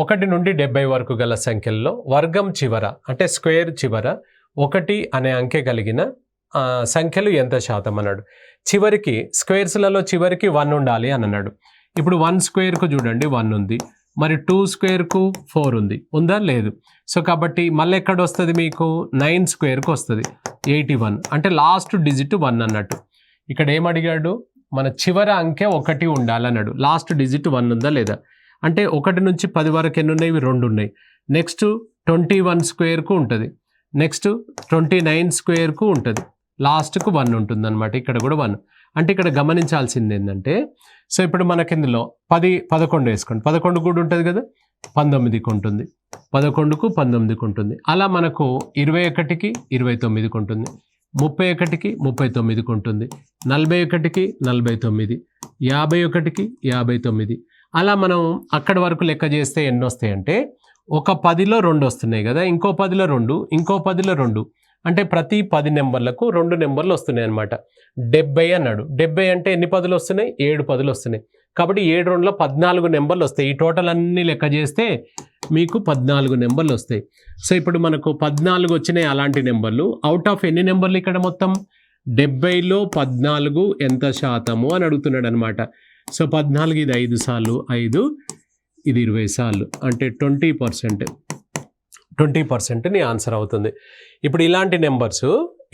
1 నుండి 70 వరకు గల సంఖ్యల్లో వర్గం చివర అంటే స్క్వేర్ చివర 1 అనే అంకె కలిగిన సంఖ్యలు ఎంత శాతం అన్నాడు. చివరికి స్క్వేర్స్లలో చివరికి 1 ఉండాలి అని అన్నాడు. ఇప్పుడు 1 స్క్వేర్కు చూడండి 1 ఉంది, మరి 2 స్క్వేర్కు 4 ఉంది, ఉందా లేదు. సో కాబట్టి మళ్ళీ ఎక్కడ వస్తుంది మీకు 9 స్క్వేర్కు వస్తుంది 81, అంటే లాస్ట్ డిజిట్ 1 అన్నట్టు. ఇక్కడ ఏమడిగాడు, మన చివర అంకె 1 ఉండాలన్నాడు. లాస్ట్ డిజిట్ 1 ఉందా లేదా, అంటే 1 నుంచి 10 వరకు ఎన్ని ఉన్నాయి, 2 ఉన్నాయి. నెక్స్ట్ 21 స్క్వేర్కు ఉంటుంది, నెక్స్ట్ 29 స్క్వేర్కు ఉంటుంది, లాస్ట్కు 1 ఉంటుంది అనమాట. ఇక్కడ కూడా 1. అంటే ఇక్కడ గమనించాల్సింది ఏంటంటే, సో ఇప్పుడు మనకి ఇందులో 11 వేసుకోండి, 11 కూడా ఉంటుంది కదా, 19కి ఉంటుంది, 11కు 19కి ఉంటుంది. అలా మనకు 21కి 29కి ఉంటుంది, 31కి 39కి ఉంటుంది, 41కి 49, 51కి 59. అలా మనం అక్కడి వరకు లెక్క చేస్తే ఎన్ని వస్తాయంటే, ఒక 10లో 2 వస్తున్నాయి కదా, ఇంకో 10లో 2, ఇంకో 10లో 2, అంటే ప్రతి 10 నెంబర్లకు 2 నెంబర్లు వస్తున్నాయి అనమాట. 70 అన్నాడు. 70 అంటే ఎన్ని 10లు వస్తున్నాయి, 7 10లు వస్తున్నాయి. కాబట్టి 7 2లో 14 నెంబర్లు వస్తాయి. ఈ టోటల్ అన్నీ లెక్క చేస్తే మీకు 14 నెంబర్లు వస్తాయి. సో ఇప్పుడు మనకు 14 వచ్చినాయి అలాంటి నెంబర్లు. అవుట్ ఆఫ్ ఎన్ని నెంబర్లు ఇక్కడ మొత్తం, 70లో 14 ఎంత శాతము అని అడుగుతున్నాడు అనమాట. సో 14 ఇది 5 సార్లు 5, ఇది 20 సార్లు, అంటే 20% నీ ఆన్సర్ అవుతుంది. ఇప్పుడు ఇలాంటి నెంబర్స్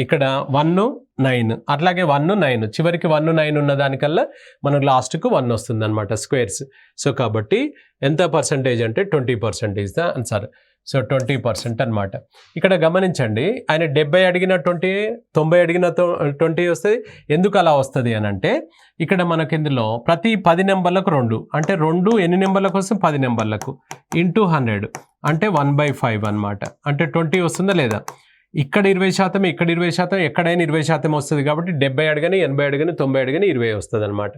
ఇక్కడ 1 9, అట్లాగే 1 9, చివరికి 1 9 ఉన్న దానికల్లా మనకు లాస్ట్కు 1 వస్తుంది అనమాట స్క్వేర్స్. సో కాబట్టి ఎంత పర్సంటేజ్ అంటే 20% ద ఆన్సర్. సో 20% అనమాట. ఇక్కడ గమనించండి, ఆయన 70 అడిగిన 20, 90 అడిగిన 20 వస్తుంది. ఎందుకు అలా వస్తుంది అని అంటే, ఇక్కడ మనకి ఇందులో ప్రతి 10 నెంబర్లకు 2, అంటే 2 ఎన్ని నెంబర్లకు వస్తుంది, 10 నెంబర్లకు, ఇంటూ 100 అంటే 1/5 అనమాట. అంటే 20 వస్తుందా లేదా. ఇక్కడ 20%, ఇక్కడ 20%, ఎక్కడైనా 20% వస్తుంది. కాబట్టి 70 అడగని, 80 అడగని, 90 అడగని 20 వస్తుంది అనమాట.